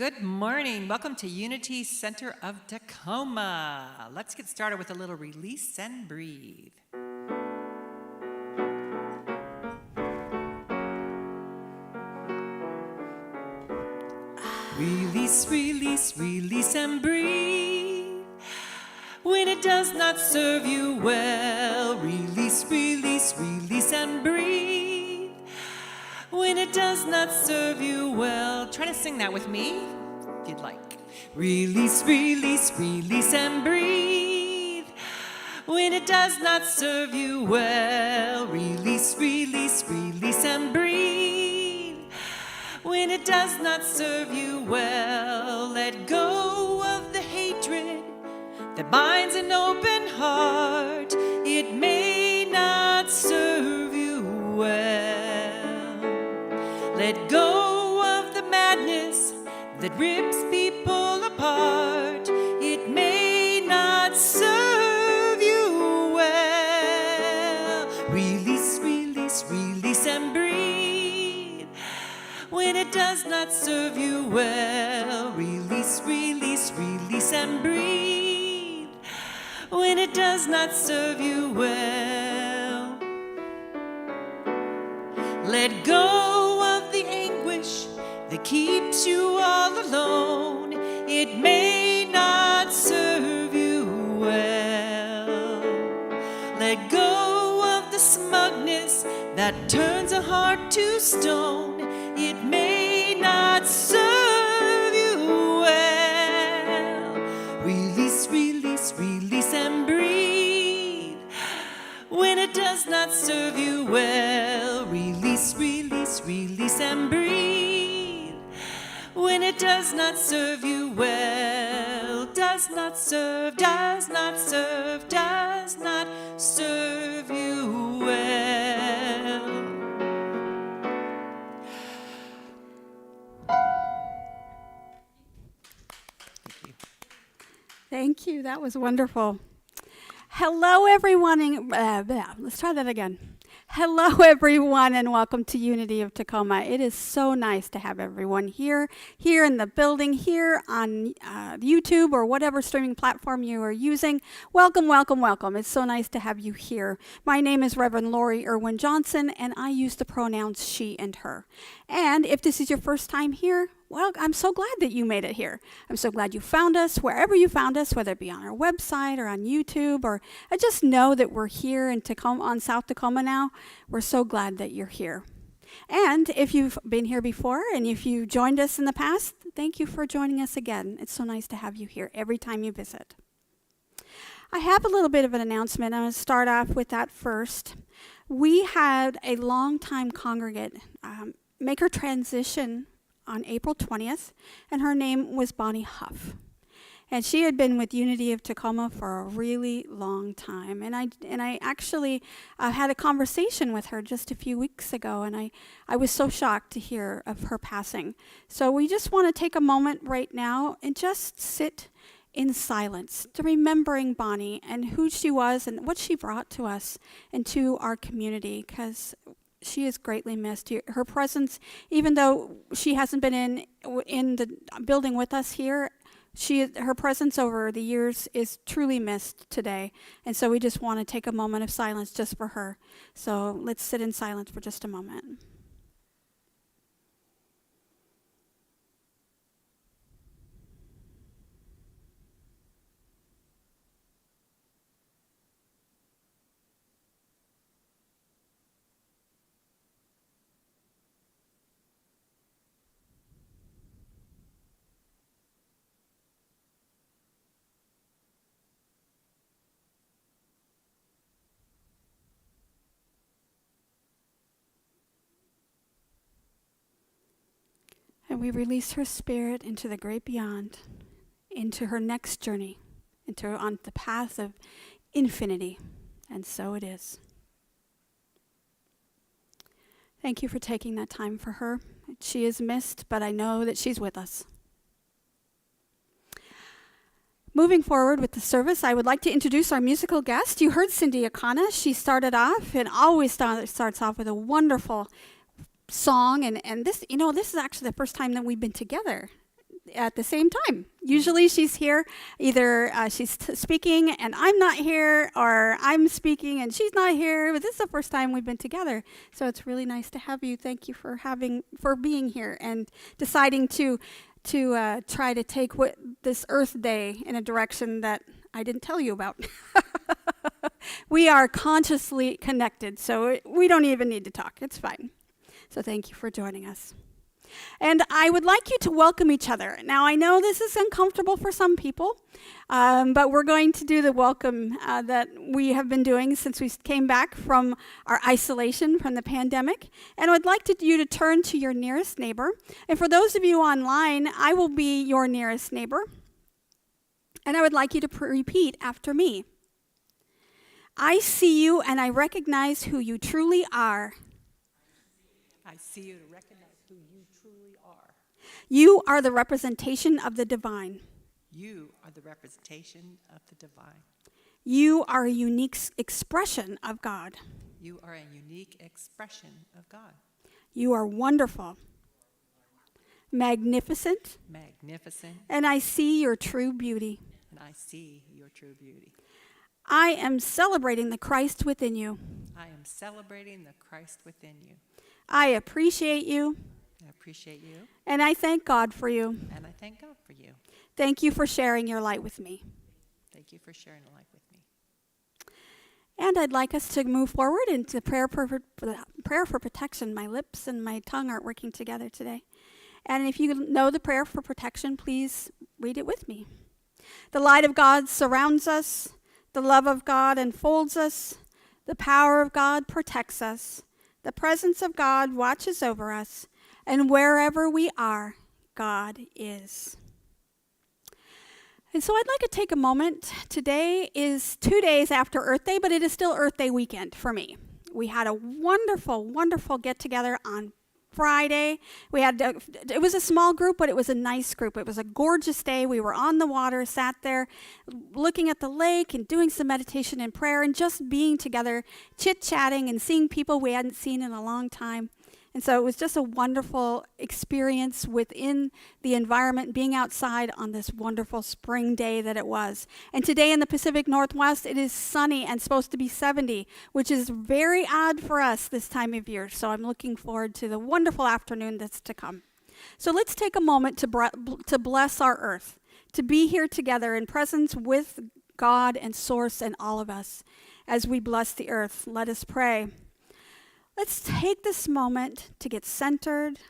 Good morning. Welcome to Unity Center of Tacoma. Let's get started with a little release and breathe. Release, release, release and breathe. When it does not serve you well, release, release, release and breathe. When it does not serve you well, try to sing that with me if you'd like. Release, release, release and breathe. When it does not serve you well, release, release, release and breathe. When it does not serve you well, let go of the hatred that binds an open heart. It may not serve you well. Let go of the madness that rips people apart. It may not serve you well. Release, release, release and breathe. When it does not serve you well, release, release, release and breathe. When it does not serve you well, let go of the anguish that keeps you all alone. It may not serve you well. Let go of the smugness that turns a heart to stone. It may not serve you well. Release, release, release and breathe. When it does not serve you well, release, release, release and breathe. When it does not serve you well, does not serve, does not serve, does not serve you well. Thank you. That was wonderful. Hello, everyone. Let's try that again. Hello, everyone, and welcome to Unity of Tacoma. It is so nice to have everyone here in the building, here on YouTube or whatever streaming platform you are using. Welcome, welcome, welcome. It's so nice to have you here. My name is Reverend Lori Irwin Johnson, and I use the pronouns she and her. And if this is your first time here, well, I'm so glad that you made it here. I'm so glad you found us, wherever you found us, whether it be on our website or on YouTube, or I just know that we're here in Tacoma, on South Tacoma now. We're so glad that you're here. And if you've been here before, and if you joined us in the past, thank you for joining us again. It's so nice to have you here every time you visit. I have a little bit of an announcement. I'm going to start off with that first. We had a longtime congregant make her transition on April 20th, and her name was Bonnie Huff. And she had been with Unity of Tacoma for a really long time. And I actually had a conversation with her just a few weeks ago, and I was so shocked to hear of her passing. So we just want to take a moment right now and just sit in silence to remembering Bonnie and who she was and what she brought to us and to our community, because she is greatly missed. Her presence, even though she hasn't been in the building with us here, her presence over the years is truly missed today. And so we just want to take a moment of silence just for her. So let's sit in silence for just a moment. And we release her spirit into the great beyond, into her next journey, on the path of infinity. And so it is. Thank you for taking that time for her. She is missed, but I know that she's with us. Moving forward with the service, I would like to introduce our musical guest. You heard Cindy Akana. She started off and always starts off with a wonderful song, and this, this is actually the first time that we've been together at the same time. Usually she's here, either she's speaking and I'm not here, or I'm speaking and she's not here. But this is the first time we've been together, so it's really nice to have you. Thank you for being here and deciding to try to take this Earth Day in a direction that I didn't tell you about. We are consciously connected, so we don't even need to talk. It's fine. So thank you for joining us. And I would like you to welcome each other. Now, I know this is uncomfortable for some people, but we're going to do the welcome that we have been doing since we came back from our isolation from the pandemic. And I would like you to turn to your nearest neighbor. And for those of you online, I will be your nearest neighbor. And I would like you to repeat after me. I see you and I recognize who you truly are. I see you to recognize who you truly are. You are the representation of the divine. You are the representation of the divine. You are a unique expression of God. You are a unique expression of God. You are wonderful, magnificent, and I see your true beauty. And I see your true beauty. I am celebrating the Christ within you. I am celebrating the Christ within you. I appreciate you. I appreciate you. And I thank God for you. And I thank God for you. Thank you for sharing your light with me. Thank you for sharing the light with me. And I'd like us to move forward into prayer for protection. My lips and my tongue aren't working together today. And if you know the prayer for protection, please read it with me. The light of God surrounds us. The love of God enfolds us. The power of God protects us. The presence of God watches over us. And wherever we are, God is. And so I'd like to take a moment. Today is 2 days after Earth Day, but it is still Earth Day weekend for me. We had a wonderful, wonderful get-together on Friday. It was a small group, but it was a nice group. It was a gorgeous day. We were on the water, sat there looking at the lake and doing some meditation and prayer and just being together, chit-chatting and seeing people we hadn't seen in a long time. And so it was just a wonderful experience within the environment, being outside on this wonderful spring day that it was. And today in the Pacific Northwest, it is sunny and supposed to be 70, which is very odd for us this time of year. So I'm looking forward to the wonderful afternoon that's to come. So let's take a moment to bless our earth, to be here together in presence with God and Source and all of us as we bless the earth. Let us pray. Let's take this moment to get centered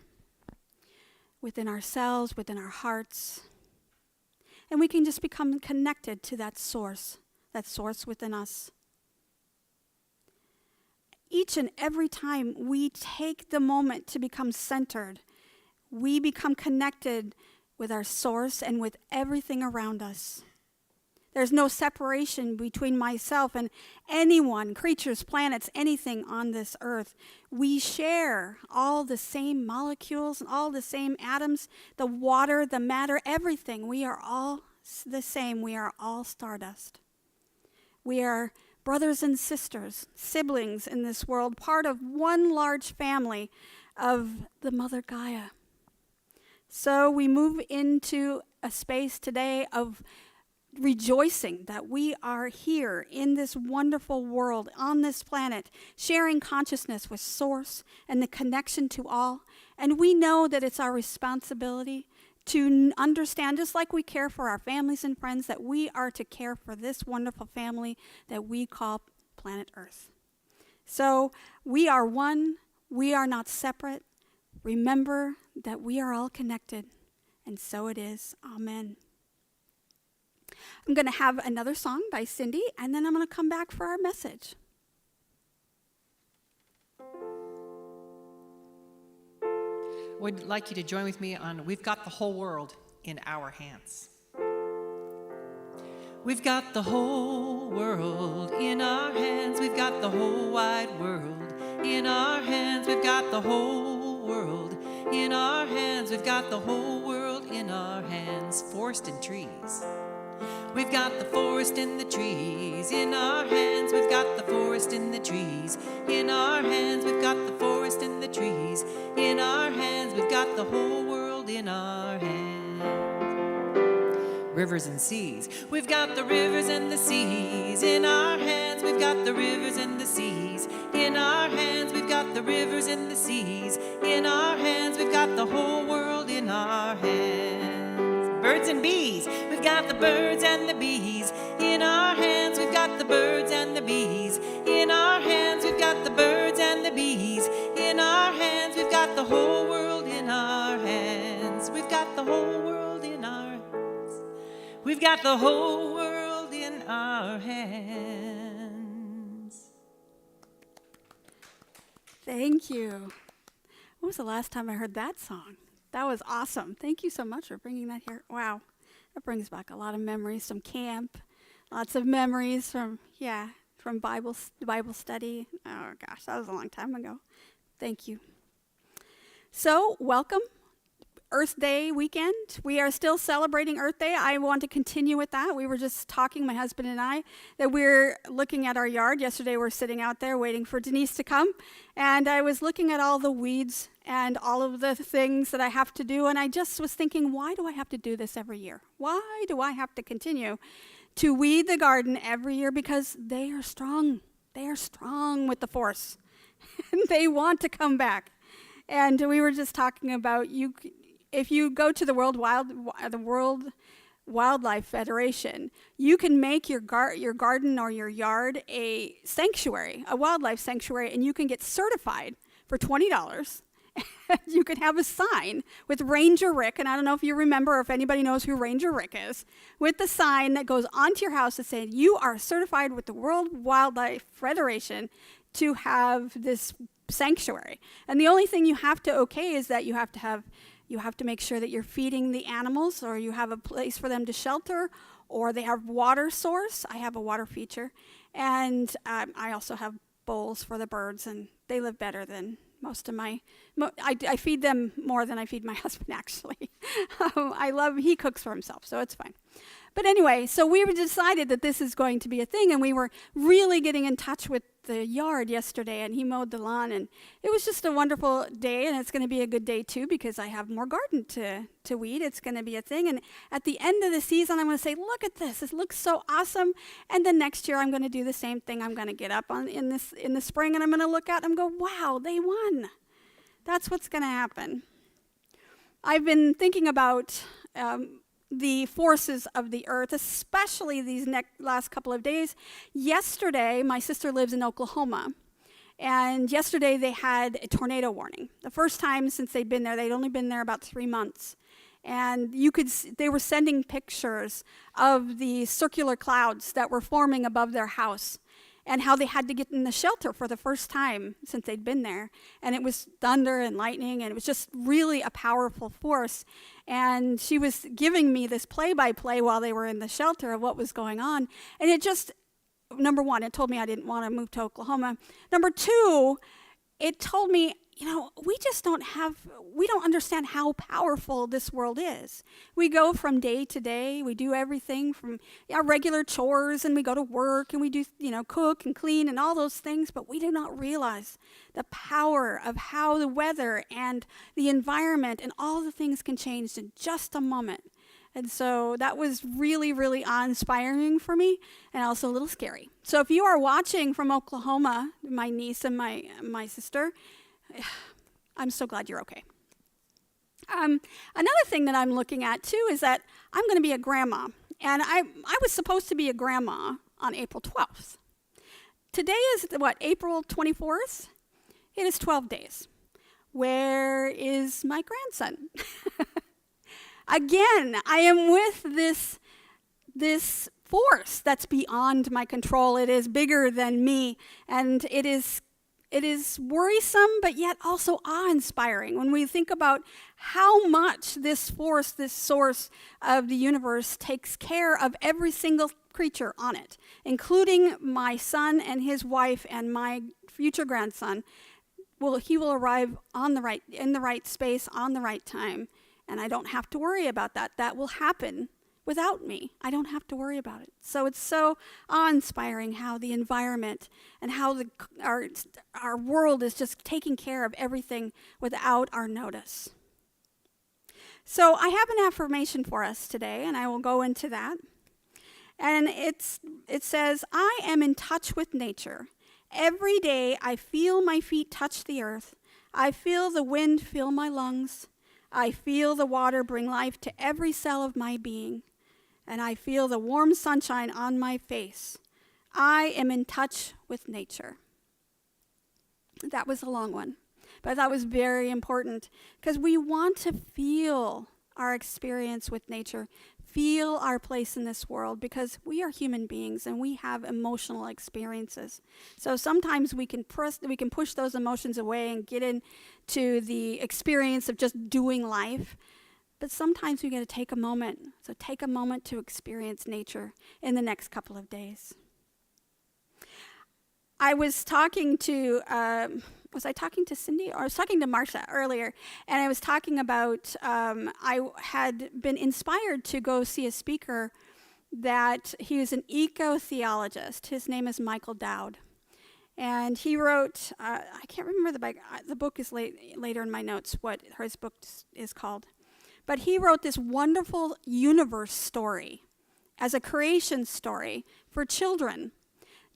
within ourselves, within our hearts, and we can just become connected to that source within us. Each and every time we take the moment to become centered, we become connected with our source and with everything around us. There's no separation between myself and anyone, creatures, planets, anything on this earth. We share all the same molecules and all the same atoms, the water, the matter, everything. We are all the same. We are all stardust. We are brothers and sisters, siblings in this world, part of one large family of the Mother Gaia. So we move into a space today of rejoicing that we are here in this wonderful world, on this planet, sharing consciousness with Source and the connection to all. And we know that it's our responsibility to understand, just like we care for our families and friends, that we are to care for this wonderful family that we call planet Earth. So we are one. We are not separate. Remember that we are all connected. And so it is. Amen. I'm going to have another song by Cindy, and then I'm going to come back for our message. Would like you to join with me on We've Got the Whole World in Our Hands. We've got the whole world in our hands. We've got the whole wide world in our hands. We've got the whole world in our hands. We've got the whole world in our hands. Forest and trees. We've got the forest and the trees in our hands. We've got the forest and the trees in our hands. We've got the forest and the trees in our hands. We've got the whole world in our hands. rivers and seas. We've got the rivers and the seas in our hands. We've got the rivers and the seas in our hands. We've got the rivers and the seas in our hands. We've got the whole world in our hands. Birds and bees, we've got the birds and the bees in our hands. We've got the birds and the bees in our hands. We've got the birds and the bees in our hands. We've got the whole world in our hands. We've got the whole world in our hands. We've got the whole world in our hands. Thank you. When was the last time I heard that song? That was awesome. Thank you so much for bringing that here. Wow, that brings back a lot of memories from camp, lots of memories from Bible study. Oh gosh, that was a long time ago. Thank you. So, welcome. Earth Day weekend. We are still celebrating Earth Day. I want to continue with that. We were just talking, my husband and I, that we're looking at our yard. Yesterday we were sitting out there waiting for Denise to come, and I was looking at all the weeds and all of the things that I have to do, and I just was thinking, why do I have to do this every year? Why do I have to continue to weed the garden every year? Because they are strong. They are strong with the force, and they want to come back. And we were just talking about if you go to the World Wildlife Federation, you can make your garden or your yard a sanctuary, a wildlife sanctuary, and you can get certified for $20. You could have a sign with Ranger Rick, and I don't know if you remember or if anybody knows who Ranger Rick is, with the sign that goes onto your house that says you are certified with the World Wildlife Federation to have this sanctuary. And the only thing you have to is that you have to make sure that you're feeding the animals, or you have a place for them to shelter, or they have water source. I have a water feature, and I also have bowls for the birds, and they live better than most of I feed them more than I feed my husband, actually. He cooks for himself, so it's fine. But anyway, so we decided that this is going to be a thing, and we were really getting in touch with the yard yesterday, and he mowed the lawn, and it was just a wonderful day, and it's going to be a good day too, because I have more garden to weed. It's going to be a thing, and at the end of the season, I'm going to say, look at this. This looks so awesome, and then next year, I'm going to do the same thing. I'm going to get up in the spring, and I'm going to look out and go, wow, they won. That's what's going to happen. I've been thinking about the forces of the earth, especially these last couple of days. Yesterday, my sister lives in Oklahoma, and yesterday they had a tornado warning. The first time since they'd been there, they'd only been there about 3 months. And they were sending pictures of the circular clouds that were forming above their house, and how they had to get in the shelter for the first time since they'd been there. And it was thunder and lightning, and it was just really a powerful force. And she was giving me this play-by-play while they were in the shelter of what was going on. And it just, number one, it told me I didn't want to move to Oklahoma. Number two, it told me, we don't understand how powerful this world is. We go from day to day, we do everything from our regular chores, and we go to work, and we do, cook and clean and all those things, but we do not realize the power of how the weather and the environment and all the things can change in just a moment. And so that was really, really awe-inspiring for me, and also a little scary. So if you are watching from Oklahoma, my niece and my sister, I'm so glad you're okay. Another thing that I'm looking at too is that I'm going to be a grandma, and I was supposed to be a grandma on April 12th. Today is April 24th? It is 12 days. Where is my grandson? Again, I am with this force that's beyond my control. It is bigger than me, and it is worrisome, but yet also awe-inspiring when we think about how much this force, this source of the universe, takes care of every single creature on it, including my son and his wife and my future grandson. He will arrive in the right space, on the right time, and I don't have to worry about that. That will happen without me. I don't have to worry about it. So it's so awe-inspiring how the environment and how our world is just taking care of everything without our notice. So I have an affirmation for us today, and I will go into that. And it says, I am in touch with nature. Every day I feel my feet touch the earth. I feel the wind fill my lungs. I feel the water bring life to every cell of my being. And I feel the warm sunshine on my face. I am in touch with nature. That was a long one, but that was very important because we want to feel our experience with nature, feel our place in this world, because we are human beings and we have emotional experiences. So sometimes we can push those emotions away and get into the experience of just doing life. But sometimes we got to take a moment. So take a moment to experience nature in the next couple of days. I was talking to, was I talking to Cindy? Or I was talking to Marcia earlier, and I was talking about, I had been inspired to go see a speaker that he was an eco-theologist. His name is Michael Dowd. And he wrote, I can't remember the book is later in my notes, what his book is called. But he wrote this wonderful universe story as a creation story for children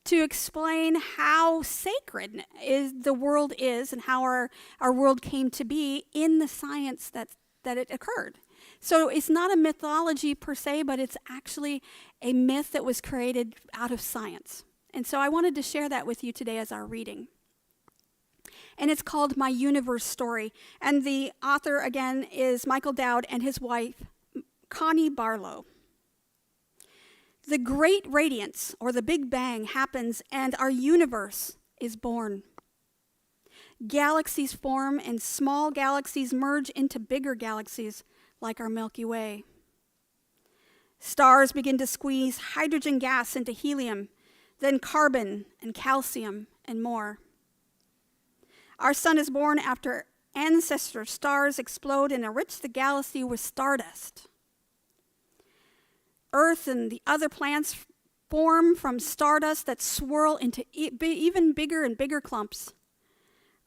to explain how sacred the world is and how our world came to be in the science that it occurred. So it's not a mythology per se, but it's actually a myth that was created out of science. And so I wanted to share that with you today as our reading. And it's called My Universe Story. And the author, again, is Michael Dowd and his wife, Connie Barlow. The Great Radiance, or the Big Bang, happens and our universe is born. Galaxies form and small galaxies merge into bigger galaxies like our Milky Way. Stars begin to squeeze hydrogen gas into helium, then carbon and calcium and more. Our sun is born after ancestor stars explode and enrich the galaxy with stardust. Earth and the other plants form from stardust that swirl into even bigger and bigger clumps.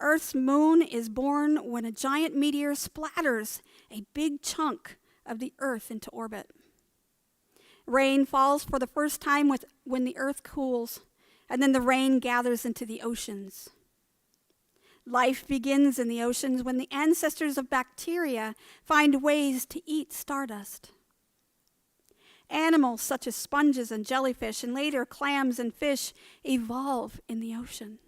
Earth's moon is born when a giant meteor splatters a big chunk of the Earth into orbit. Rain falls for the first time when the Earth cools, and then the rain gathers into the oceans. Life begins in the oceans when the ancestors of bacteria find ways to eat stardust. Animals such as sponges and jellyfish, and later clams and fish, evolve in the ocean.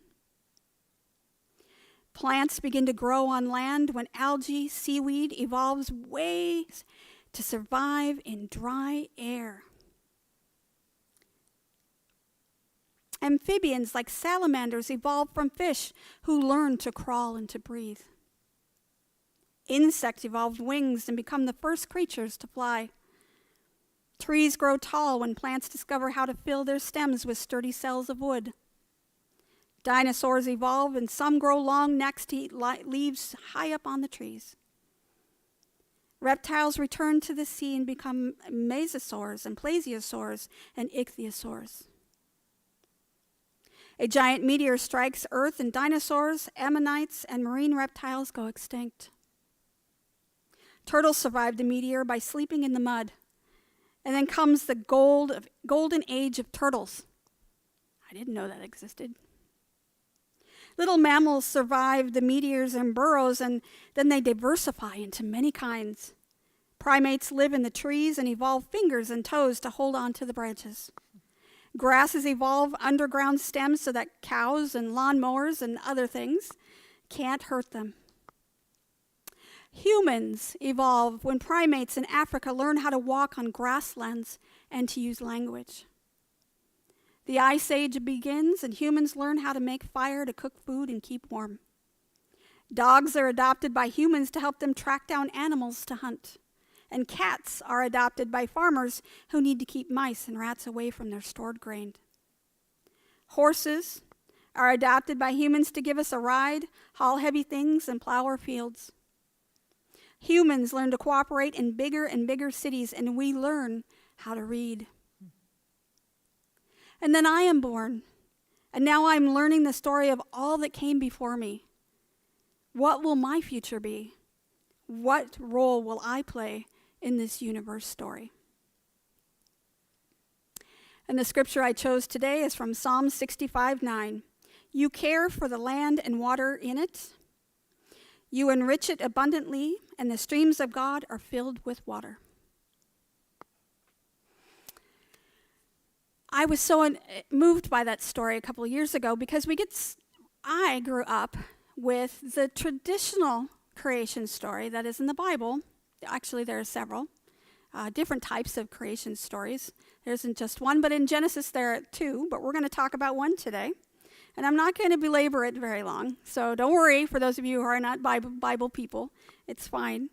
Plants begin to grow on land when algae, seaweed, evolves ways to survive in dry air. Amphibians like salamanders evolve from fish who learn to crawl and to breathe. Insects evolve wings and become the first creatures to fly. Trees grow tall when plants discover how to fill their stems with sturdy cells of wood. Dinosaurs evolve and some grow long necks to eat leaves high up on the trees. Reptiles return to the sea and become mesosaurs and plesiosaurs and ichthyosaurs. A giant meteor strikes Earth and dinosaurs, ammonites, and marine reptiles go extinct. Turtles survive the meteor by sleeping in the mud. And then comes the golden age of turtles. I didn't know that existed. Little mammals survive the meteors and burrows, and then they diversify into many kinds. Primates live in the trees and evolve fingers and toes to hold on to the branches. Grasses evolve underground stems so that cows and lawnmowers and other things can't hurt them. Humans evolve when primates in Africa learn how to walk on grasslands and to use language. The Ice Age begins and humans learn how to make fire to cook food and keep warm. Dogs are adopted by humans to help them track down animals to hunt. And cats are adopted by farmers who need to keep mice and rats away from their stored grain. Horses are adopted by humans to give us a ride, haul heavy things, and plow our fields. Humans learn to cooperate in bigger and bigger cities, and we learn how to read. And then I am born, and now I'm learning the story of all that came before me. What will my future be? what role will I play in this universe story? And the scripture I chose today is from Psalm 65:9. You care for the land and water in it. You enrich it abundantly, and the streams of God are filled with water. I was so moved by that story a couple of years ago because I grew up with the traditional creation story that is in the Bible. Actually, there are several different types of creation stories. There isn't just one, but in Genesis there are two, but we're going to talk about one today. And I'm not going to belabor it very long, so don't worry for those of you who are not Bible people. It's fine.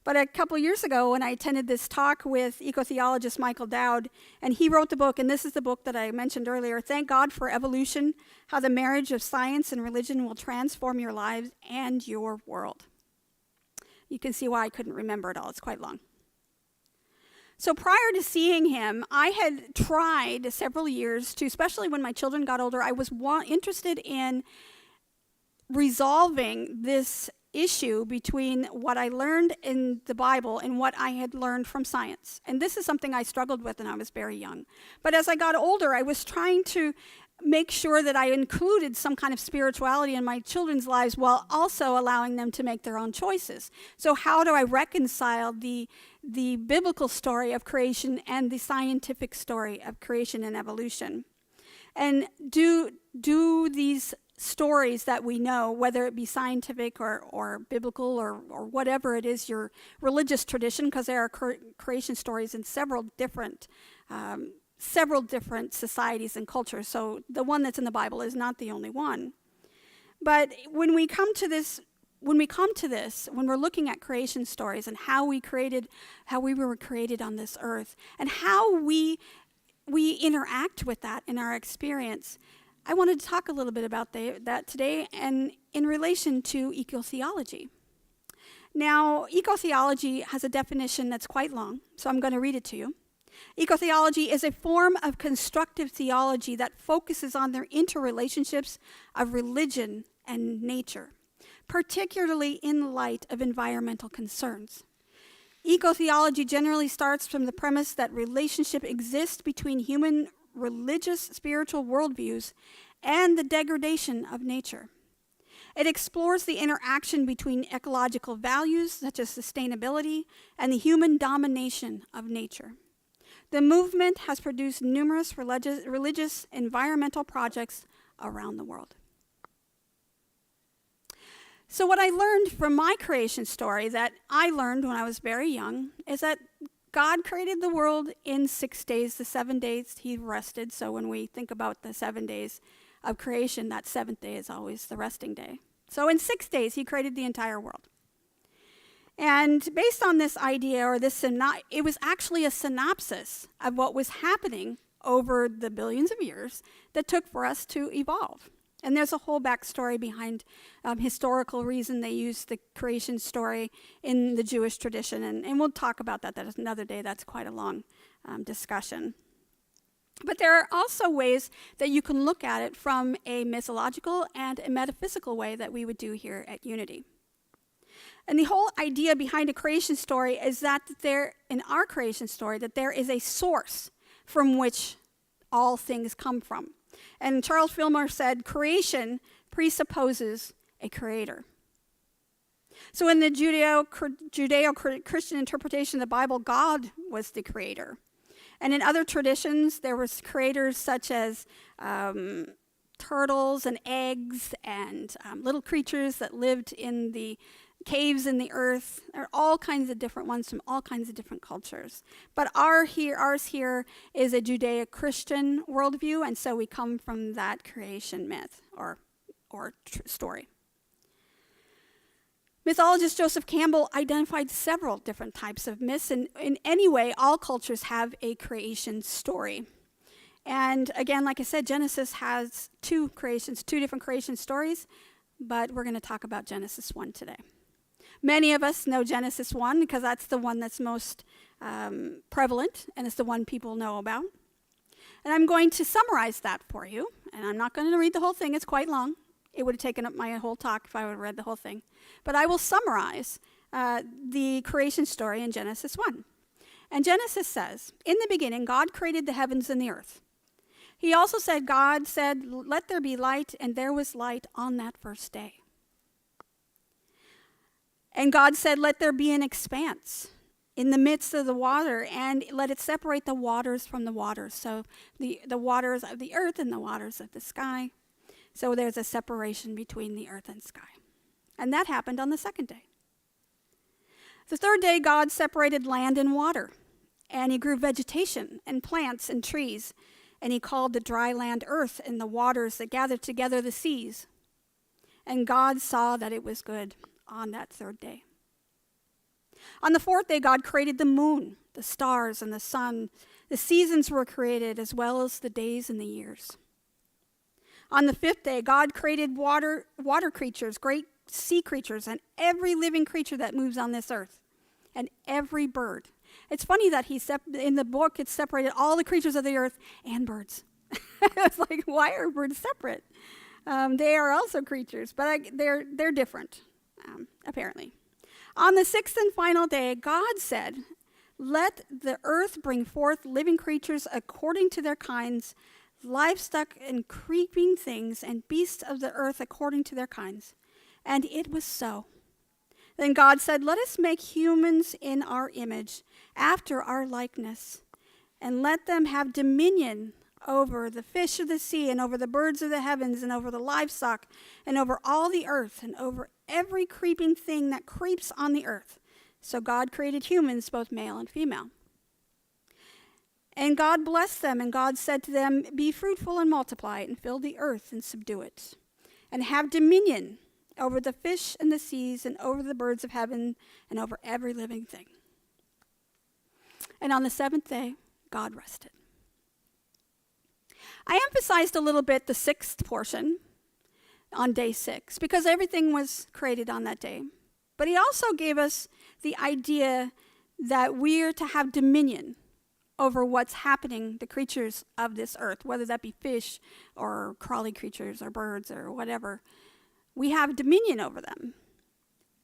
But a couple years ago when I attended this talk with ecotheologist Michael Dowd, and he wrote the book, and this is the book that I mentioned earlier, Thank God for Evolution, How the Marriage of Science and Religion Will Transform Your Lives and Your World. You can see why I couldn't remember it all. It's quite long. So prior to seeing him, I had tried several years to, especially when my children got older, I was interested in resolving this issue between what I learned in the Bible and what I had learned from science. And this is something I struggled with when I was very young. But as I got older, I was trying to make sure that I included some kind of spirituality in my children's lives while also allowing them to make their own choices. So how do I reconcile the biblical story of creation and the scientific story of creation and evolution? And do these stories that we know, whether it be scientific or biblical or whatever it is, your religious tradition, because there are creation stories in several different societies and cultures. So the one that's in the Bible is not the only one. But when we're looking at creation stories and how we were created on this earth, and how we interact with that in our experience, I wanted to talk a little bit about that today, and in relation to ecotheology. Now, ecotheology has a definition that's quite long, so I'm going to read it to you. Ecotheology is a form of constructive theology that focuses on the interrelationships of religion and nature, particularly in light of environmental concerns. Ecotheology generally starts from the premise that relationship exists between human religious spiritual worldviews and the degradation of nature. It explores the interaction between ecological values such as sustainability and the human domination of nature. The movement has produced numerous religious environmental projects around the world. So what I learned from my creation story that I learned when I was very young is that God created the world in 6 days. The 7 days he rested. So when we think about the 7 days of creation, that seventh day is always the resting day. So in 6 days, he created the entire world. And based on this idea, or it was actually a synopsis of what was happening over the billions of years that took for us to evolve. And there's a whole backstory behind historical reason they use the creation story in the Jewish tradition. And we'll talk about that another day. That's quite a long discussion. But there are also ways that you can look at it from a mythological and a metaphysical way that we would do here at Unity. And the whole idea behind a creation story is that in our creation story, that there is a source from which all things come from. And Charles Fillmore said, creation presupposes a creator. So in the Judeo-Christian interpretation of the Bible, God was the creator. And in other traditions, there was creators such as turtles and eggs and little creatures that lived in the caves in the earth. There are all kinds of different ones from all kinds of different cultures. But ours here is a Judeo-Christian worldview, and so we come from that creation myth or story. Mythologist Joseph Campbell identified several different types of myths, and in any way, all cultures have a creation story. And again, like I said, Genesis has two different creation stories, but we're going to talk about Genesis 1 today. Many of us know Genesis 1 because that's the one that's most prevalent, and it's the one people know about. And I'm going to summarize that for you, and I'm not going to read the whole thing. It's quite long. It would have taken up my whole talk if I would have read the whole thing. But I will summarize the creation story in Genesis 1. And Genesis says, "In the beginning, God created the heavens and the earth. He also said, God said, let there be light, and there was light on that first day. And God said, let there be an expanse in the midst of the water, and let it separate the waters from the waters." So the waters of the earth and the waters of the sky. So there's a separation between the earth and sky. And that happened on the second day. The third day, God separated land and water, and he grew vegetation and plants and trees, and he called the dry land earth, and the waters that gathered together the seas. And God saw that it was good on that third day. On the fourth day, God created the moon, the stars, and the sun. The seasons were created, as well as the days and the years. On the fifth day, God created water creatures, great sea creatures, and every living creature that moves on this earth, and every bird. It's funny that in the book it separated all the creatures of the earth and birds. It's like, why are birds separate? They are also creatures, but they're different, apparently. On the sixth and final day, God said, "Let the earth bring forth living creatures according to their kinds, livestock and creeping things, and beasts of the earth according to their kinds." And it was so. Then God said, "Let us make humans in our image, after our likeness, and let them have dominion over the fish of the sea, and over the birds of the heavens, and over the livestock, and over all the earth, and over every creeping thing that creeps on the earth." So God created humans, both male and female. And God blessed them, and God said to them, "Be fruitful and multiply, and fill the earth and subdue it, and have dominion over the fish and the seas, and over the birds of heaven, and over every living thing." And on the seventh day, God rested. I emphasized a little bit the sixth portion on day 6, because everything was created on that day. But he also gave us the idea that we're to have dominion over what's happening, the creatures of this earth, whether that be fish or crawly creatures or birds or whatever. We have dominion over them.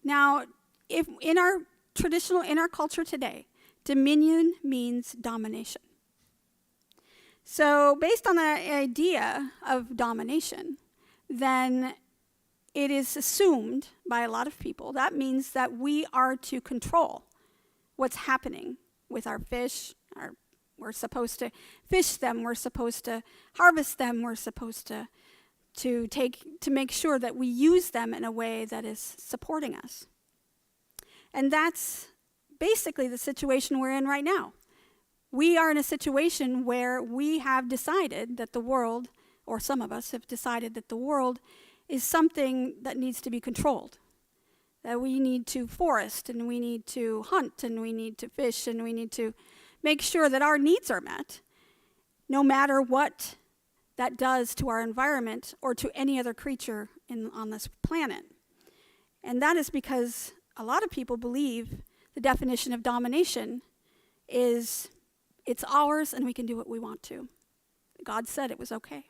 Now, if in our culture today, dominion means domination. So based on the idea of domination, then it is assumed by a lot of people that means that we are to control what's happening with our fish. We're supposed to fish them, we're supposed to harvest them, we're supposed to make sure that we use them in a way that is supporting us. And that's basically the situation we're in right now. We are in a situation where we have decided that the world, or some of us have decided that the world is something that needs to be controlled. That we need to forest, and we need to hunt, and we need to fish, and we need to make sure that our needs are met, no matter what that does to our environment or to any other creature on this planet. And that is because a lot of people believe the definition of domination is it's ours and we can do what we want to. God said it was okay.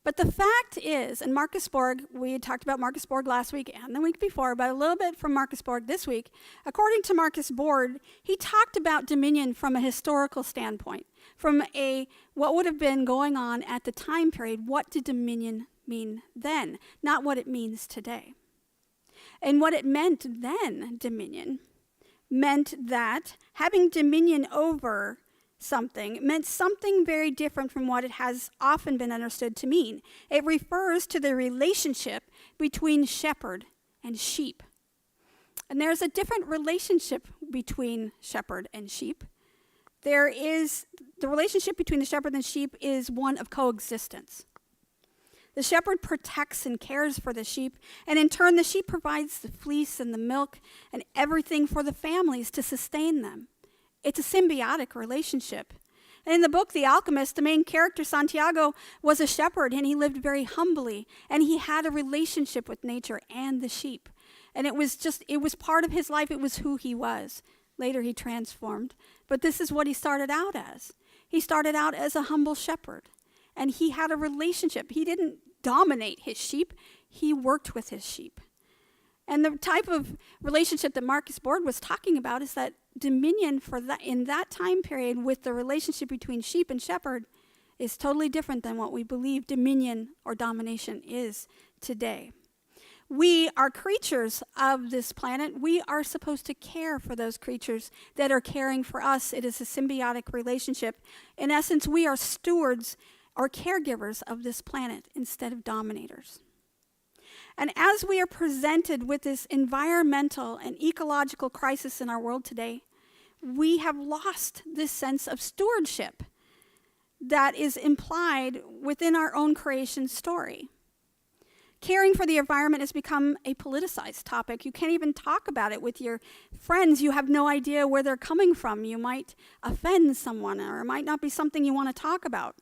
But the fact is, and Marcus Borg, we had talked about Marcus Borg last week and the week before, but a little bit from Marcus Borg this week. According to Marcus Borg, he talked about dominion from a historical standpoint, from what would have been going on at the time period. What did dominion mean then? Not what it means today. And what it meant then, dominion, meant that having dominion over something meant something very different from what it has often been understood to mean. It refers to the relationship between shepherd and sheep. And there's a different relationship between shepherd and sheep. The relationship between the shepherd and sheep is one of coexistence. The shepherd protects and cares for the sheep, and in turn the sheep provides the fleece and the milk and everything for the families to sustain them. It's a symbiotic relationship. And in the book, The Alchemist, the main character, Santiago, was a shepherd, and he lived very humbly, and he had a relationship with nature and the sheep. And it was part of his life. It was who he was. Later he transformed. But this is what he started out as. He started out as a humble shepherd, and he had a relationship. He didn't dominate his sheep. He worked with his sheep. And the type of relationship that Marcus Borg was talking about is that dominion for that in that time period with the relationship between sheep and shepherd is totally different than what we believe dominion or domination is today. We are creatures of this planet. We are supposed to care for those creatures that are caring for us. It is a symbiotic relationship. In essence, we are stewards or caregivers of this planet instead of dominators. And as we are presented with this environmental and ecological crisis in our world today, we have lost this sense of stewardship that is implied within our own creation story. Caring for the environment has become a politicized topic. You can't even talk about it with your friends. You have no idea where they're coming from. You might offend someone, or it might not be something you want to talk about.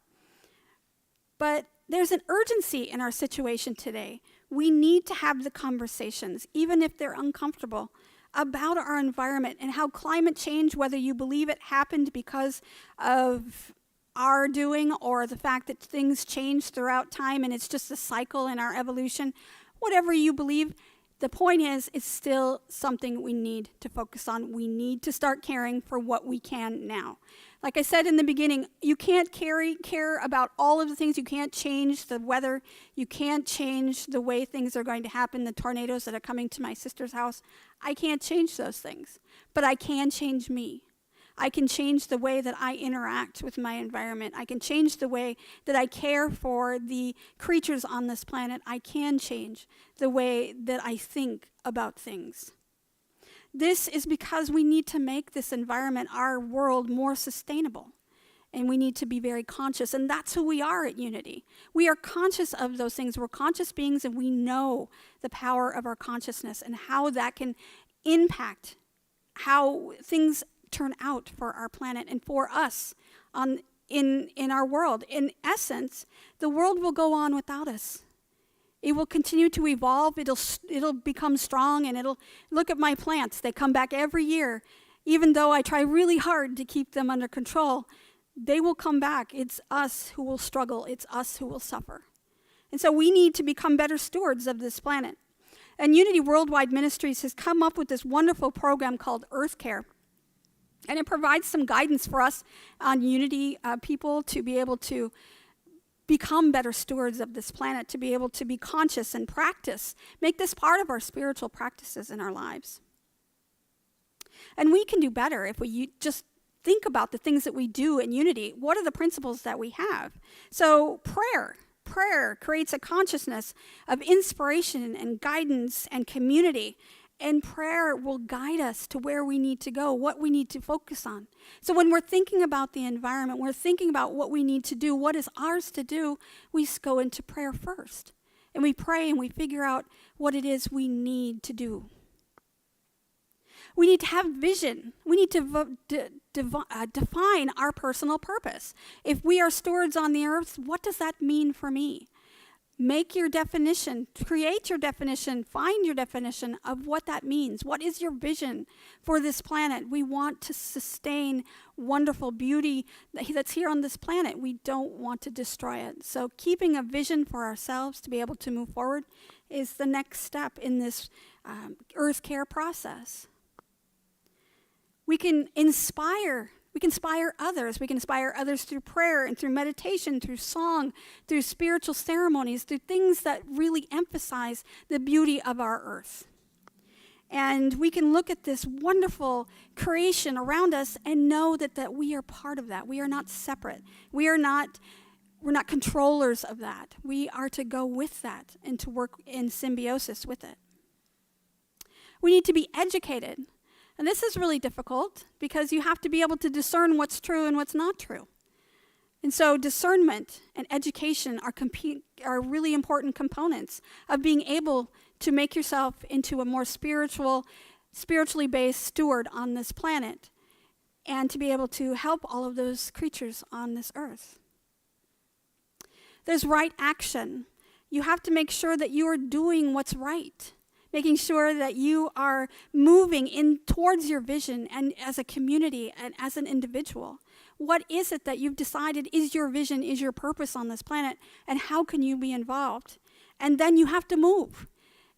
But there's an urgency in our situation today. We need to have the conversations, even if they're uncomfortable, about our environment and how climate change, whether you believe it happened because of our doing or the fact that things change throughout time and it's just a cycle in our evolution, whatever you believe, the point is it's still something we need to focus on. We need to start caring for what we can now. Like I said in the beginning, you can't care about all of the things. You can't change the weather. You can't change the way things are going to happen, the tornadoes that are coming to my sister's house. I can't change those things, but I can change me. I can change the way that I interact with my environment. I can change the way that I care for the creatures on this planet. I can change the way that I think about things. This is because we need to make this environment, our world, more sustainable. And we need to be very conscious. And that's who we are at Unity. We are conscious of those things. We're conscious beings, and we know the power of our consciousness and how that can impact how things turn out for our planet and for us in our world. In essence, the world will go on without us. It will continue to evolve. It'll become strong, and it'll look at my plants. They come back every year. Even though I try really hard to keep them under control, they will come back. It's us who will struggle. It's us who will suffer. And so we need to become better stewards of this planet. And Unity Worldwide Ministries has come up with this wonderful program called Earth Care. And it provides some guidance for us on Unity people to be able to become better stewards of this planet, to be able to be conscious and practice, make this part of our spiritual practices in our lives. And we can do better if we just think about the things that we do in Unity. What are the principles that we have? So prayer creates a consciousness of inspiration and guidance and community. And prayer will guide us to where we need to go, what we need to focus on. So when we're thinking about the environment, we're thinking about what we need to do, what is ours to do, we go into prayer first. And we pray and we figure out what it is we need to do. We need to have vision. We need to define our personal purpose. If we are stewards on the earth, what does that mean for me? Make your definition, create your definition, find your definition of what that means. What is your vision for this planet? We want to sustain wonderful beauty that's here on this planet. We don't want to destroy it. So keeping a vision for ourselves to be able to move forward is the next step in this Earth Care process. We can inspire others. We can inspire others through prayer and through meditation, through song, through spiritual ceremonies, through things that really emphasize the beauty of our earth. And we can look at this wonderful creation around us and know that we are part of that. We are not separate. We're not controllers of that. We are to go with that and to work in symbiosis with it. We need to be educated. And this is really difficult because you have to be able to discern what's true and what's not true. And so discernment and education are really important components of being able to make yourself into a more spiritually based steward on this planet and to be able to help all of those creatures on this earth. There's right action. You have to make sure that you are doing what's right. Making sure that you are moving in towards your vision and as a community and as an individual. What is it that you've decided is your vision, is your purpose on this planet, and how can you be involved? And then you have to move.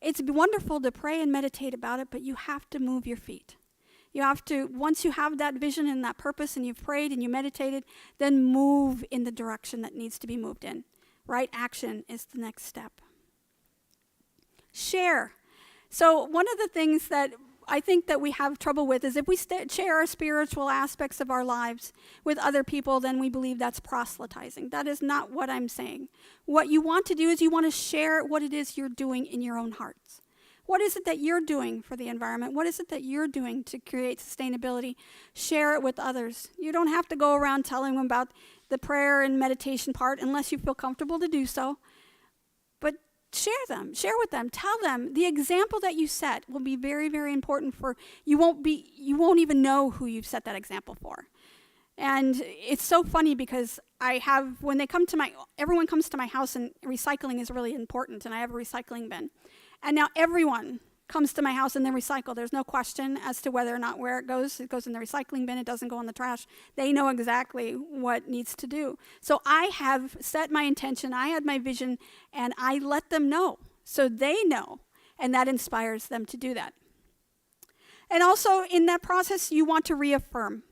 It's wonderful to pray and meditate about it, but you have to move your feet. You have to, once you have that vision and that purpose and you've prayed and you meditated, then move in the direction that needs to be moved in. Right action is the next step. Share. So one of the things that I think that we have trouble with is if we share our spiritual aspects of our lives with other people, then we believe that's proselytizing. That is not what I'm saying. What you want to do is you want to share what it is you're doing in your own hearts. What is it that you're doing for the environment? What is it that you're doing to create sustainability? Share it with others. You don't have to go around telling them about the prayer and meditation part unless you feel comfortable to do so. But share with them, tell them. The example that you set will be very, very important for you. Won't even know who you've set that example for. And it's so funny because everyone comes to my house and recycling is really important, and I have a recycling bin. And now everyone comes to my house and they recycle. There's no question as to whether or not where it goes. It goes in the recycling bin. It doesn't go in the trash. They know exactly what needs to do. So I have set my intention. I had my vision, and I let them know. So they know, and that inspires them to do that. And also in that process, you want to reaffirm.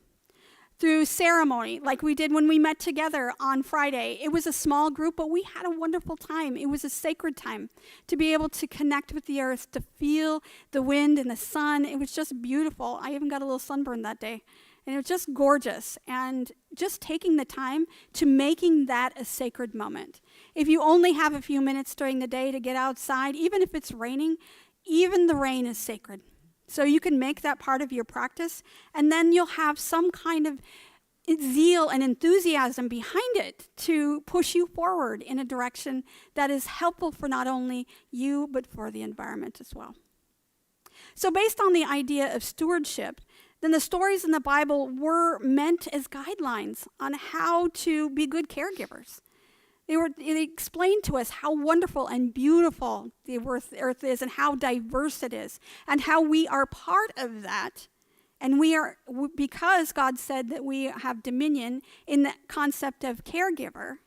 Through ceremony, like we did when we met together on Friday. It was a small group, but we had a wonderful time. It was a sacred time to be able to connect with the earth, to feel the wind and the sun. It was just beautiful. I even got a little sunburn that day. And it was just gorgeous. And just taking the time to making that a sacred moment. If you only have a few minutes during the day to get outside, even if it's raining, even the rain is sacred. So you can make that part of your practice, and then you'll have some kind of zeal and enthusiasm behind it to push you forward in a direction that is helpful for not only you, but for the environment as well. So based on the idea of stewardship, then the stories in the Bible were meant as guidelines on how to be good caregivers. It explained to us how wonderful and beautiful the earth is and how diverse it is and how we are part of that. And because God said that we have dominion in the concept of caregiver,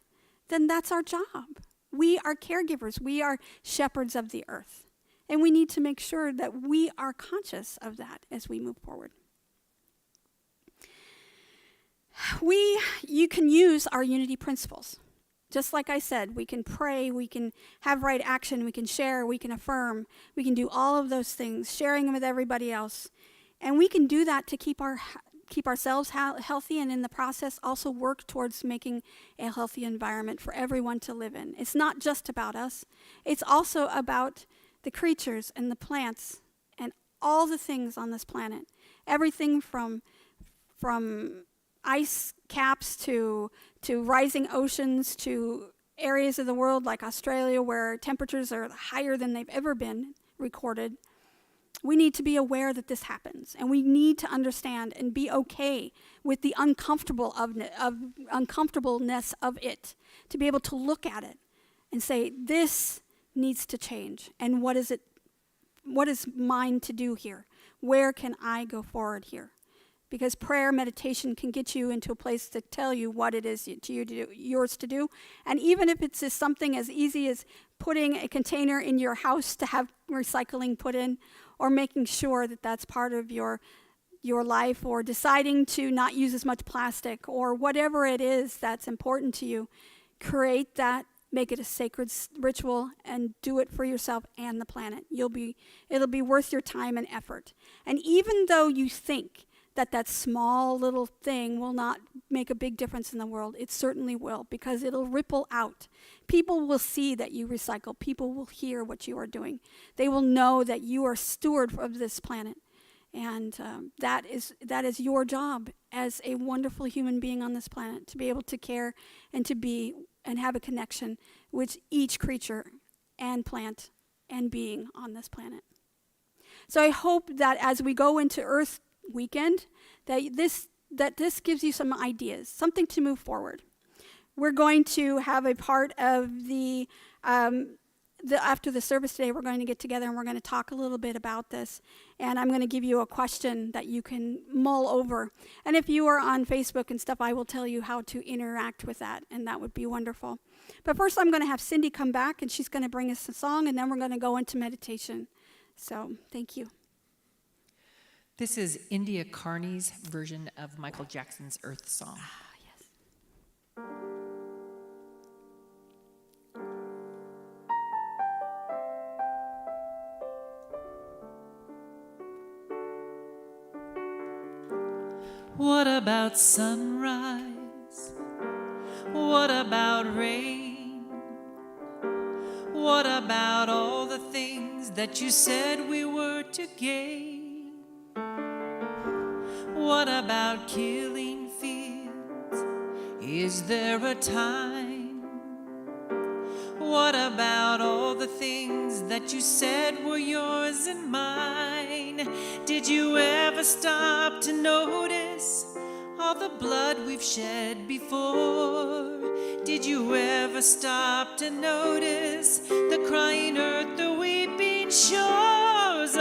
then that's our job. We are caregivers. We are shepherds of the earth. And we need to make sure that we are conscious of that as we move forward. You can use our unity principles. Just like I said, we can pray, we can have right action, we can share, we can affirm, we can do all of those things, sharing them with everybody else. And we can do that to keep ourselves healthy, and in the process also work towards making a healthy environment for everyone to live in. It's not just about us. It's also about the creatures and the plants and all the things on this planet. Everything from ice caps to rising oceans to areas of the world like Australia where temperatures are higher than they've ever been recorded. We need to be aware that this happens, and we need to understand and be okay with the uncomfortableness of it, to be able to look at it and say, this needs to change, and what is mine to do here? Where can I go forward here? Because prayer, meditation can get you into a place to tell you what it is yours to do. And even if it's just something as easy as putting a container in your house to have recycling put in, or making sure that that's part of your life, or deciding to not use as much plastic, or whatever it is that's important to you, create that, make it a sacred ritual, and do it for yourself and the planet. It'll be worth your time and effort. And even though you think that small little thing will not make a big difference in the world, it certainly will, because it'll ripple out. People will see that you recycle. People will hear what you are doing. They will know that you are steward of this planet. And that is your job as a wonderful human being on this planet, to be able to care and to be and have a connection with each creature and plant and being on this planet. So I hope that as we go into Earth Weekend, that this gives you some ideas, something to move forward. We're going to have a part of the after the service today, we're going to get together and we're going to talk a little bit about this. And I'm going to give you a question that you can mull over. And if you are on Facebook and stuff, I will tell you how to interact with that, and that would be wonderful. But first, I'm going to have Cindy come back, and she's going to bring us a song, and then we're going to go into meditation. So thank you. This is India Carney's version of Michael Jackson's Earth Song. Yes. What about sunrise? What about rain? What about all the things that you said we were to gain? What about killing fields? Is there a time? What about all the things that you said were yours and mine? Did you ever stop to notice all the blood we've shed before? Did you ever stop to notice the crying earth, the weeping shores?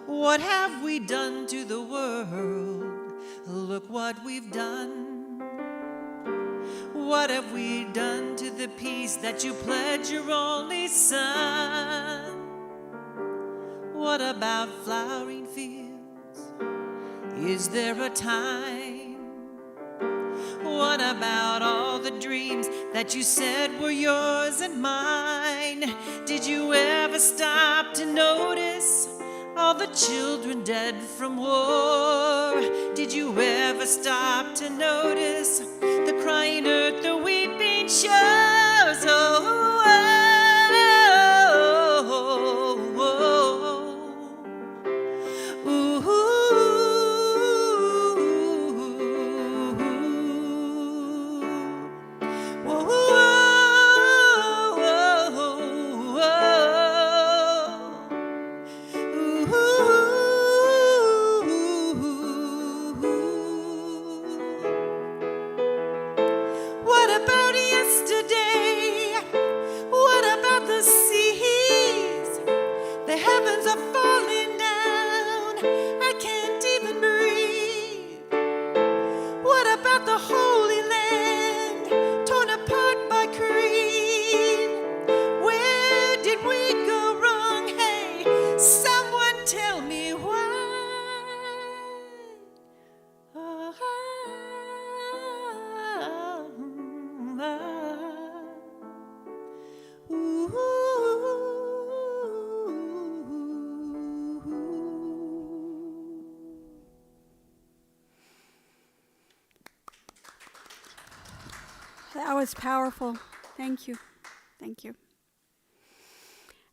What have we done to the world? Look what we've done. What have we done to the peace that you pledged your only son? What about flowering fields? Is there a time? What about all the dreams that you said were yours and mine? Did you ever stop to notice all the children dead from war? Did you ever stop to notice the crying earth, the weeping shores? What about yesterday? What about the seas? The heavens are falling down. I can't even breathe. What about the Holy Land, torn apart by creed? Where did we go wrong? Hey, someone tell me why. That was powerful. Thank you. Thank you.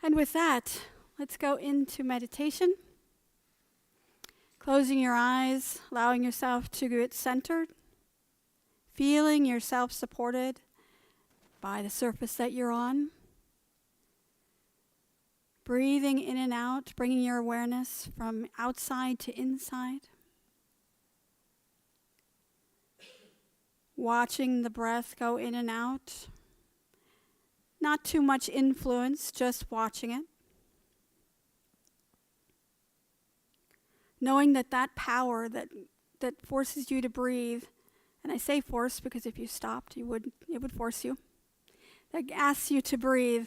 And with that, let's go into meditation. Closing your eyes, allowing yourself to get centered, feeling yourself supported by the surface that you're on. Breathing in and out, bringing your awareness from outside to inside. Watching the breath go in and out. Not too much influence, just watching it. Knowing that power that forces you to breathe, and I say force because if you stopped, it would force you. That asks you to breathe.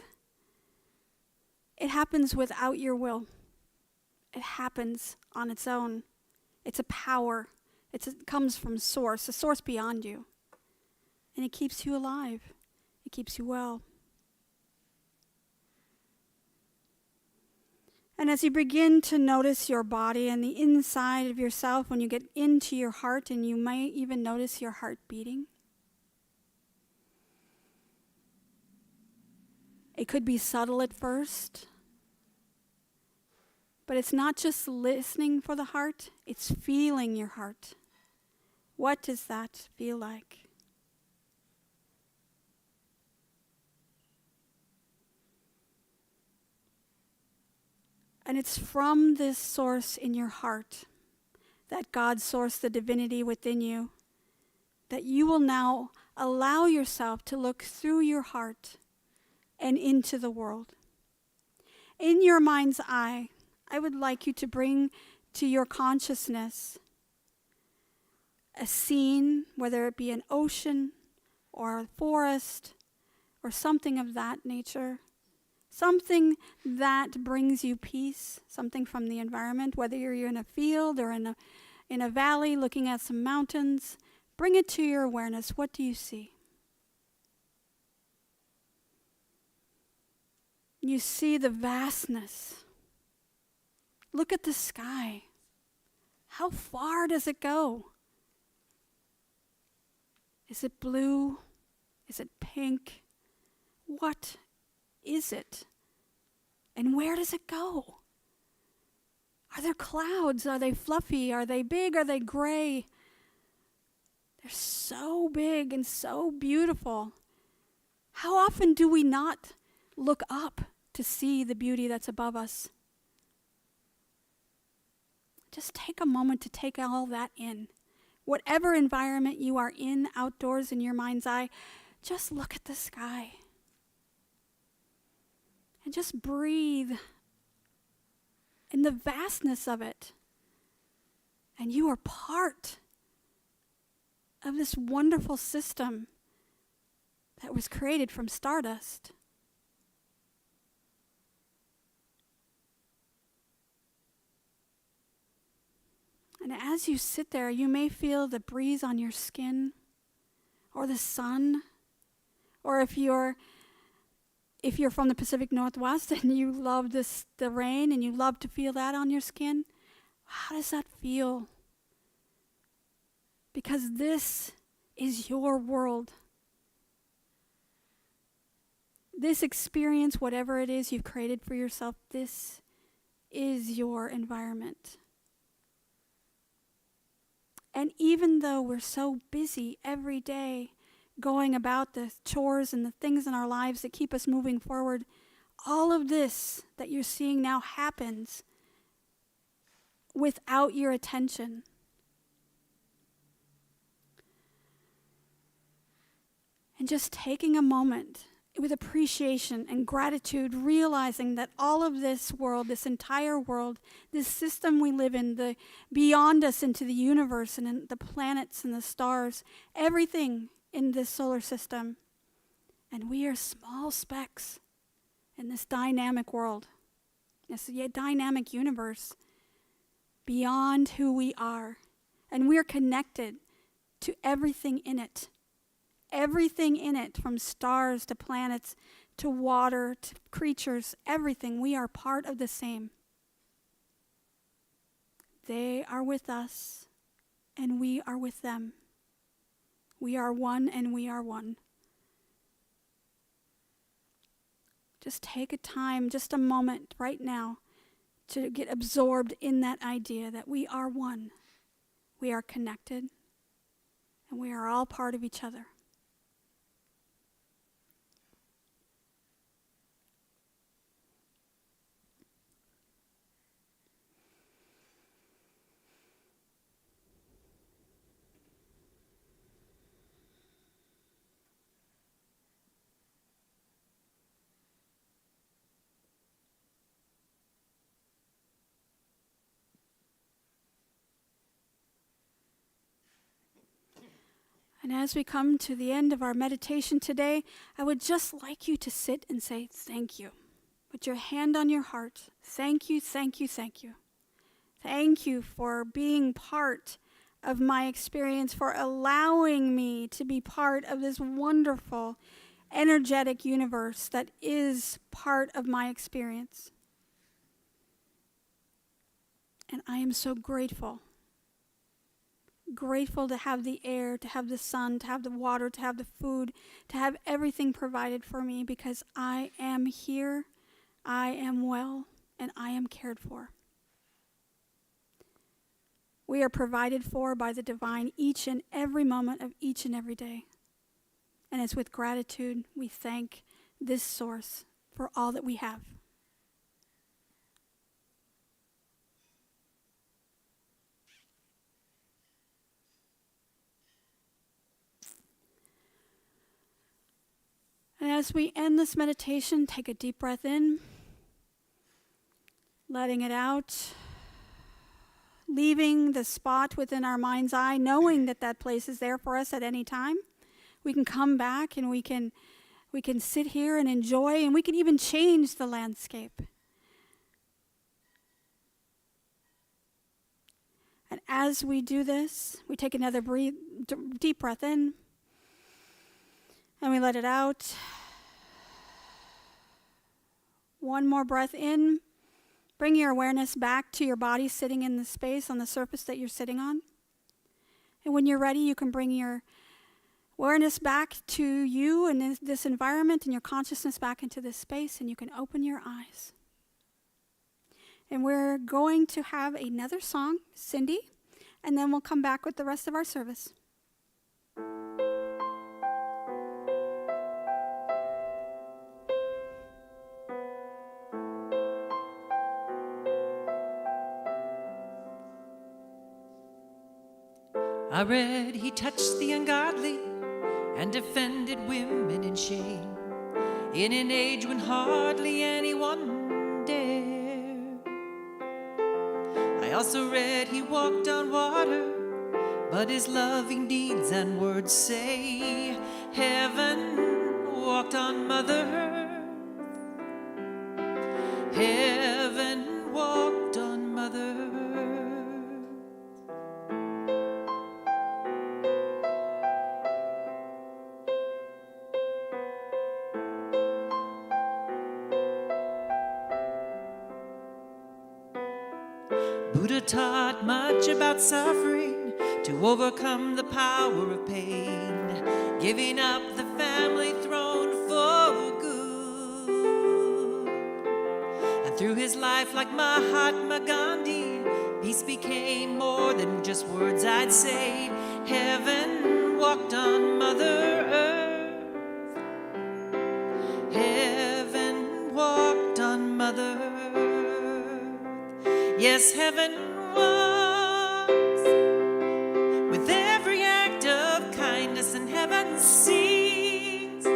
It happens without your will. It happens on its own. It's a power. It comes from source, a source beyond you. And it keeps you alive. It keeps you well. And as you begin to notice your body and the inside of yourself, when you get into your heart, and you might even notice your heart beating. It could be subtle at first, but it's not just listening for the heart, it's feeling your heart. What does that feel like? And it's from this source in your heart, that God source, the divinity within you, that you will now allow yourself to look through your heart and into the world. In your mind's eye, I would like you to bring to your consciousness a scene, whether it be an ocean or a forest or something of that nature, something that brings you peace, something from the environment, whether you're in a field or in a valley looking at some mountains. Bring it to your awareness. What do you see? You see the vastness. Look at the sky. How far does it go? Is it blue? Is it pink? What is it? And where does it go? Are there clouds? Are they fluffy? Are they big? Are they gray? They're so big and so beautiful. How often do we not look up to see the beauty that's above us? Just take a moment to take all that in. Whatever environment you are in, outdoors, in your mind's eye, just look at the sky. And just breathe in the vastness of it. And you are part of this wonderful system that was created from stardust. And as you sit there, you may feel the breeze on your skin, or the sun, or if you're from the Pacific Northwest and you love the rain and you love to feel that on your skin, how does that feel? Because this is your world. This experience, whatever it is you've created for yourself, this is your environment. And even though we're so busy every day going about the chores and the things in our lives that keep us moving forward, all of this that you're seeing now happens without your attention. And just taking a moment with appreciation and gratitude, realizing that all of this world, this entire world, this system we live in, the beyond us into the universe and in the planets and the stars, everything in this solar system, and we are small specks in this dynamic world, this dynamic universe, beyond who we are, and we are connected to everything in it. Everything in it, from stars to planets to water to creatures, everything. We are part of the same. They are with us, and we are with them. We are one, and we are one. Just take a time, just a moment right now, to get absorbed in that idea that we are one. We are connected, and we are all part of each other. And as we come to the end of our meditation today, I would just like you to sit and say thank you. Put your hand on your heart. Thank you, thank you, thank you. Thank you for being part of my experience, for allowing me to be part of this wonderful, energetic universe that is part of my experience. And I am so grateful. Grateful to have the air, to have the sun, to have the water, to have the food, to have everything provided for me, because I am here, I am well, and I am cared for. We are provided for by the divine each and every moment of each and every day. And it's with gratitude we thank this source for all that we have. And as we end this meditation, take a deep breath in, letting it out, leaving the spot within our mind's eye, knowing that that place is there for us at any time. We can come back and we can sit here and enjoy, and we can even change the landscape. And as we do this, we take another deep breath in, and we let it out. One more breath in. Bring your awareness back to your body sitting in the space on the surface that you're sitting on. And when you're ready, you can bring your awareness back to you and this environment and your consciousness back into this space, and you can open your eyes. And we're going to have another song, Cindy, and then we'll come back with the rest of our service. I read he touched the ungodly and defended women in shame in an age when hardly anyone dared. I also read he walked on water, but his loving deeds and words say heaven walked on Mother Earth. Heaven walked on Mother Earth. Buddha taught much about suffering to overcome the power of pain, giving up the family throne for good. And through his life, like Mahatma Gandhi, peace became more than just words I'd say. Heaven walked on Mother Earth. Heaven walked on Mother Earth. Yes, heaven walks with every act of kindness, and heaven sings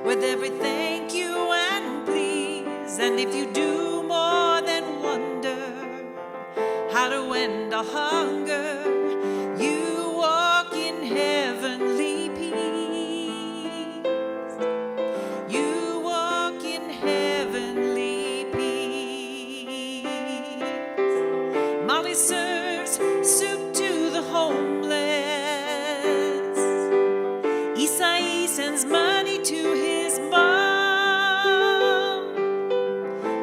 with every thank you and please. And if you do more than wonder how to end our hunger, you walk in heavenly peace. You walk in heavenly peace. Molly serves soup to the homeless. Isai sends money to his mom.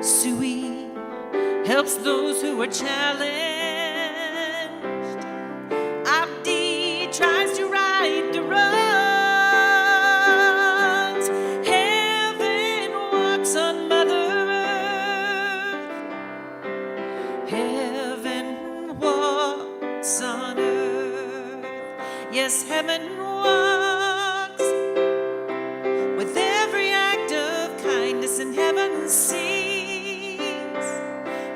Sui helps those who are challenged. Abdi tries to right the wrongs. Heaven walks on Mother Earth. Heaven walks on earth. Yes, heaven walks with every act of kindness, and heaven sings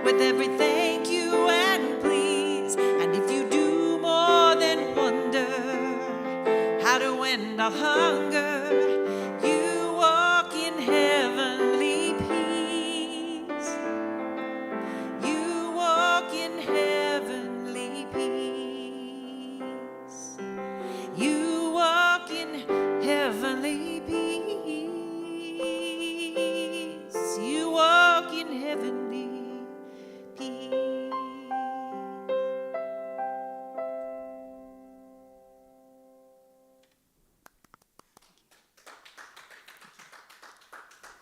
with every thank you and please. And if you do more than wonder how to end our hunger, you walk in heavenly peace. You walk in heavenly peace. You walk in heavenly peace. You walk in heavenly peace.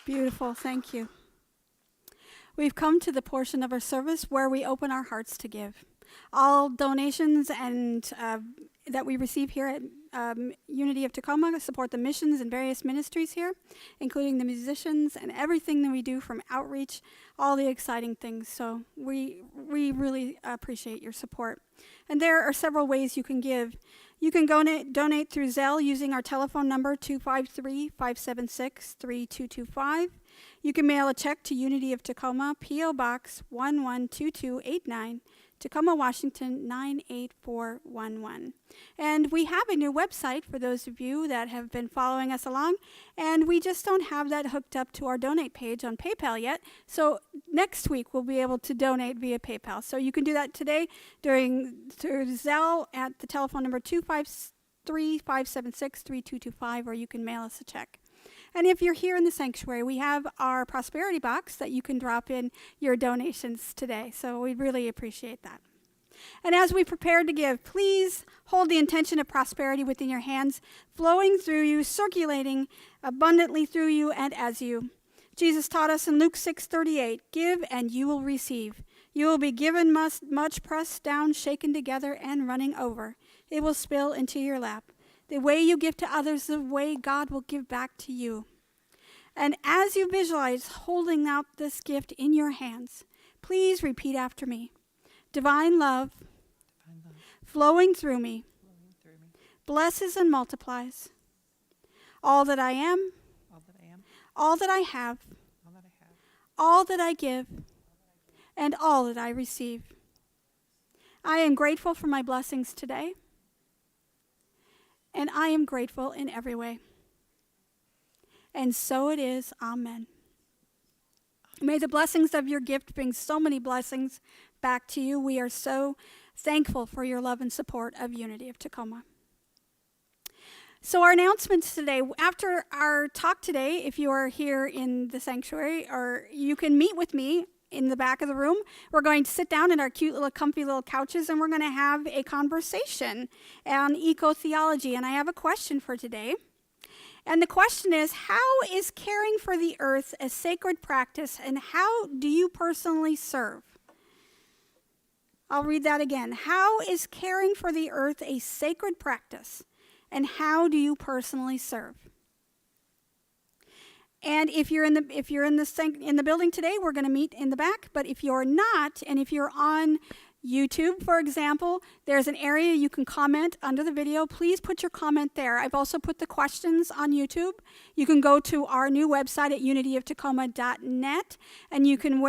Beautiful, thank you. We've come to the portion of our service where we open our hearts to give. All donations and that we receive here at Unity of Tacoma support the missions and various ministries here, including the musicians and everything that we do from outreach, all the exciting things. So we really appreciate your support. And there are several ways you can give. You can donate through Zelle using our telephone number 253-576-3225. You can mail a check to Unity of Tacoma, P.O. Box 112289, Tacoma, Washington, 98411. And we have a new website for those of you that have been following us along, and we just don't have that hooked up to our donate page on PayPal yet. So next week we'll be able to donate via PayPal. So you can do that today through Zelle at the telephone number 253-576-3225, or you can mail us a check. And if you're here in the sanctuary, we have our prosperity box that you can drop in your donations today. So we really appreciate that. And as we prepare to give, please hold the intention of prosperity within your hands, flowing through you, circulating abundantly through you and as you. Jesus taught us in Luke 6:38, give and you will receive. You will be given much pressed down, shaken together, and running over. It will spill into your lap. The way you give to others, the way God will give back to you. And as you visualize holding out this gift in your hands, please repeat after me. Divine love, flowing through me, blesses and multiplies all that I am, all that I have, all that I give, and all that I receive. I am grateful for my blessings today, and I am grateful in every way. And so it is. Amen. May the blessings of your gift bring so many blessings back to you. We are so thankful for your love and support of Unity of Tacoma. So our announcements today, after our talk today, if you are here in the sanctuary, or you can meet with me in the back of the room. We're going to sit down in our cute little comfy little couches, and we're going to have a conversation on eco-theology. And I have a question for today. And the question is, how is caring for the earth a sacred practice, and how do you personally serve? I'll read that again. How is caring for the earth a sacred practice, and how do you personally serve? And if you're in the building today, we're going to meet in the back. But if you're not, and if you're on YouTube, for example, there's an area you can comment under the video. Please put your comment there. I've also put the questions on YouTube. You can go to our new website at unityoftacoma.net, and you can,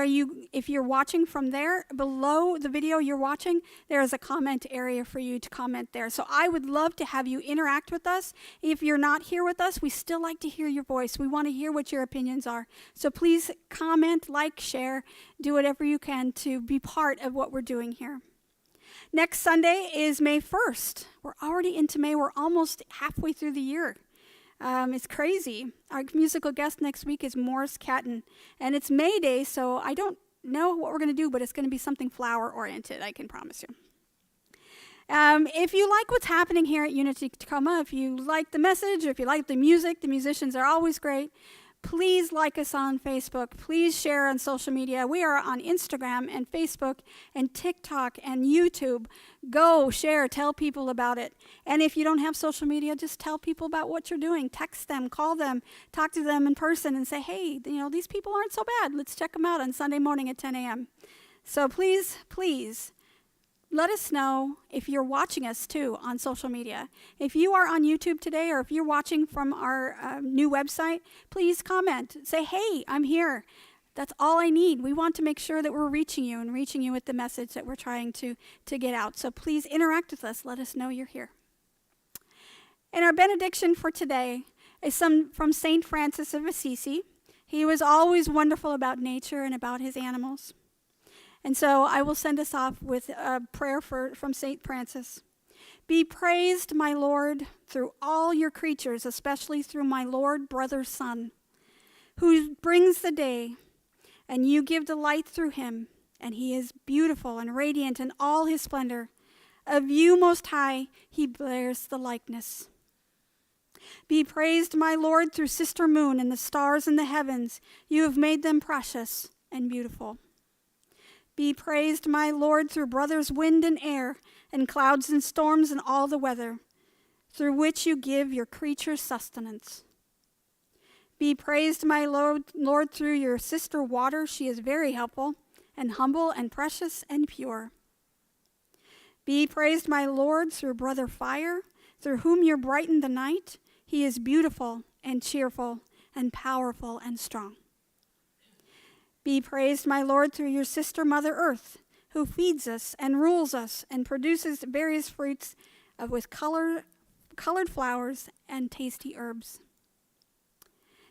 if you're watching from there, below the video you're watching, there is a comment area for you to comment there. So I would love to have you interact with us. If you're not here with us, we still like to hear your voice. We want to hear what your opinions are. So please comment, like, share, do whatever you can to be part of what we're doing here. Next Sunday is May 1st. We're already into May. We're almost halfway through the year. It's crazy. Our musical guest next week is Morris Catton. And it's May Day, so I don't know what we're going to do, but it's going to be something flower-oriented, I can promise you. If you like what's happening here at Unity Tacoma, if you like the message, or if you like the music, the musicians are always great. Please like us on Facebook. Please share on social media. We are on Instagram and Facebook and TikTok and YouTube. Go, share, tell people about it. And if you don't have social media, just tell people about what you're doing. Text them, call them, talk to them in person and say, hey, these people aren't so bad. Let's check them out on Sunday morning at 10 a.m. So please, let us know if you're watching us, too, on social media. If you are on YouTube today, or if you're watching from our new website, please comment. Say, hey, I'm here. That's all I need. We want to make sure that we're reaching you and reaching you with the message that we're trying to get out. So please interact with us. Let us know you're here. And our benediction for today is from St. Francis of Assisi. He was always wonderful about nature and about his animals. And so I will send us off with a prayer from St. Francis. Be praised, my Lord, through all your creatures, especially through my Lord, brother, Son, who brings the day, and you give the light through him, and he is beautiful and radiant in all his splendor. Of you, Most High, he bears the likeness. Be praised, my Lord, through Sister Moon and the stars in the heavens. You have made them precious and beautiful. Be praised, my Lord, through brothers wind and air, and clouds and storms and all the weather, through which you give your creatures sustenance. Be praised, my Lord, through your sister water. She is very helpful, and humble, and precious, and pure. Be praised, my Lord, through brother fire, through whom you brighten the night. He is beautiful, and cheerful, and powerful, and strong. Be praised, my Lord, through your sister Mother Earth, who feeds us and rules us and produces various fruits with colored flowers and tasty herbs.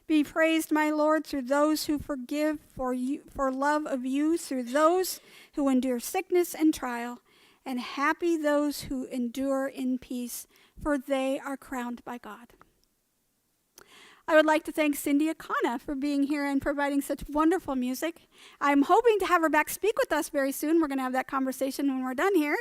Be praised, my Lord, through those who forgive for love of you, through those who endure sickness and trial, and happy those who endure in peace, for they are crowned by God. I would like to thank Cindy Akana for being here and providing such wonderful music. I'm hoping to have her back speak with us very soon. We're going to have that conversation when we're done here.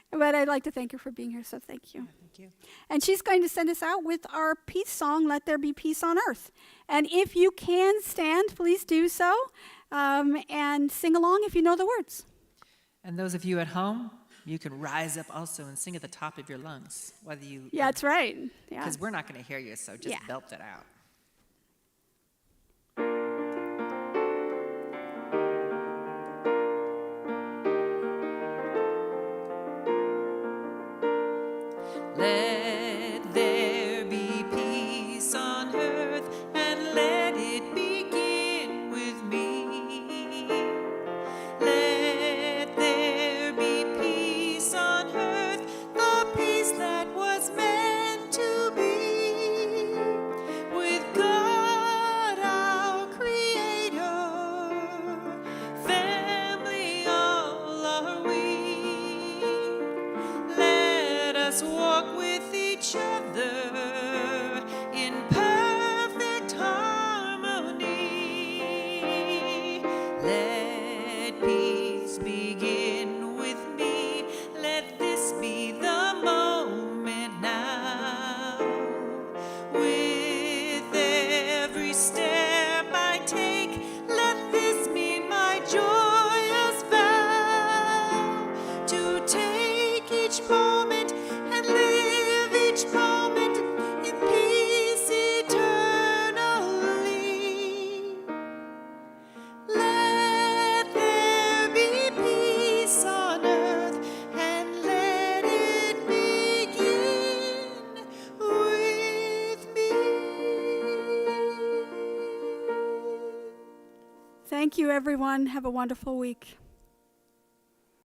But I'd like to thank her for being here, so thank you. Thank you. And she's going to send us out with our peace song, Let There Be Peace on Earth. And if you can stand, please do so, and sing along if you know the words. And those of you at home, you can rise up also and sing at the top of your lungs, whether you... Yeah, that's right. Yeah. Because we're not going to hear you, so just belt it out. Let there be peace on earth, and let it begin with me. Let there be peace on earth, the peace that was meant to be, with God our Creator, family all are we. Let us walk with each other in perfect harmony. Let peace begin with me. Let this be the moment now. With every step I take, let this be my joyous vow, to take each moment and live each moment in peace eternally. Let there be peace on earth, and let it begin with me. Thank you, everyone. Have a wonderful week.